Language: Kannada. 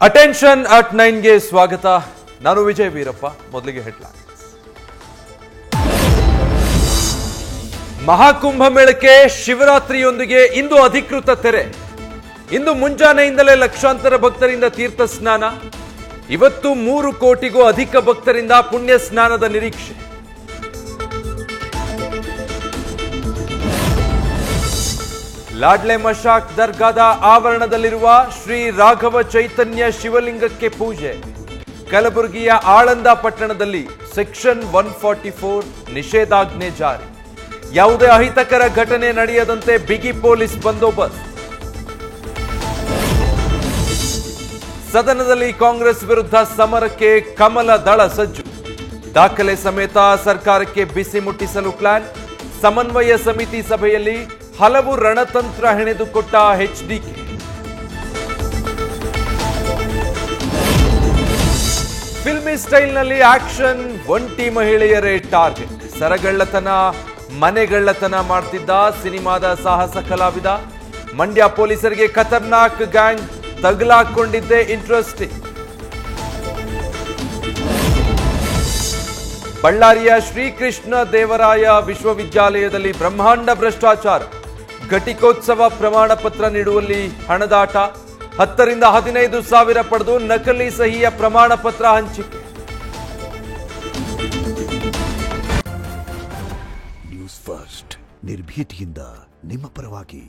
ಅಟೆನ್ಷನ್ ಅಟ್ 9ಗೆ ಸ್ವಾಗತ. ನಾನು ವಿಜಯ್ ವೀರಪ್ಪ. ಮೊದಲಿಗೆ ಹೆಡ್ಲೈನ್ಸ್. ಮಹಾಕುಂಭ ಮೇಳಕ್ಕೆ ಶಿವರಾತ್ರಿಯೊಂದಿಗೆ ಇಂದು ಅಧಿಕೃತ ತೆರೆ. ಇಂದು ಮುಂಜಾನೆಯಿಂದಲೇ ಲಕ್ಷಾಂತರ ಭಕ್ತರಿಂದ ತೀರ್ಥ ಸ್ನಾನ. ಇವತ್ತು 3 ಕೋಟಿಗೂ ಅಧಿಕ ಭಕ್ತರಿಂದ ಪುಣ್ಯ ಸ್ನಾನದ ನಿರೀಕ್ಷೆ. ಲಾಡ್ಲೆ ಮಶಾಕ್ ದರ್ಗಾದ ಆವರಣದಲ್ಲಿರುವ ಶ್ರೀ ರಾಘವ ಚೈತನ್ಯ ಶಿವಲಿಂಗಕ್ಕೆ ಪೂಜೆ. ಕಲಬುರಗಿಯ ಆಳಂದ ಪಟ್ಟಣದಲ್ಲಿ ಸೆಕ್ಷನ್ 144 ನಿಷೇಧಾಜ್ಞೆ ಜಾರಿ. ಯಾವುದೇ ಅಹಿತಕರ ಘಟನೆ ನಡೆಯದಂತೆ ಬಿಗಿ ಪೊಲೀಸ್ ಬಂದೋಬಸ್ತ್. ಸದನದಲ್ಲಿ ಕಾಂಗ್ರೆಸ್ ವಿರುದ್ಧ ಸಮರಕ್ಕೆ ಕಮಲ ದಳ ಸಜ್ಜು. ದಾಖಲೆ ಸಮೇತ ಸರ್ಕಾರಕ್ಕೆ ಬಿಸಿ ಮುಟ್ಟಿಸಲು ಪ್ಲಾನ್. ಸಮನ್ವಯ ಸಮಿತಿ ಸಭೆಯಲ್ಲಿ ಹಲವು ರಣತಂತ್ರ ಹೆಣೆದುಕೊಟ್ಟ ಎಚ್ಡಿಕೆ. ಫಿಲ್ಮಿ ಸ್ಟೈಲ್ನಲ್ಲಿ ಆಕ್ಷನ್. ಒಂಟಿ ಮಹಿಳೆಯರೇ ಟಾರ್ಗೆಟ್. ಸರಗಳ್ಳತನ, ಮನೆಗಳ್ಳತನ ಮಾಡ್ತಿದ್ದ ಸಿನಿಮಾದ ಸಾಹಸ ಕಲಾವಿದ. ಮಂಡ್ಯ ಪೊಲೀಸರಿಗೆ ಖತರ್ನಾಕ್ ಗ್ಯಾಂಗ್ ತಗಲಾಕೊಂಡಿದ್ದೇ ಇಂಟ್ರೆಸ್ಟಿಂಗ್. ಬಳ್ಳಾರಿಯ ಶ್ರೀಕೃಷ್ಣ ದೇವರಾಯ ವಿಶ್ವವಿದ್ಯಾಲಯದಲ್ಲಿ ಬ್ರಹ್ಮಾಂಡ ಭ್ರಷ್ಟಾಚಾರ. ಘಟಿಕೋತ್ಸವ ಪ್ರಮಾಣ ಪತ್ರ ನೀಡುವಲ್ಲಿ ಹಣದಾಟ. 10 ರಿಂದ 15 ಸಾವಿರ ಪಡೆದು ನಕಲಿ ಸಹಿಯ ಪ್ರಮಾಣ ಪತ್ರ ಹಂಚಿಕೆ. ನ್ಯೂಸ್ ಫಸ್ಟ್, ನಿರ್ಭೀತಿಯಿಂದ ನಿಮ್ಮ ಪರವಾಗಿ.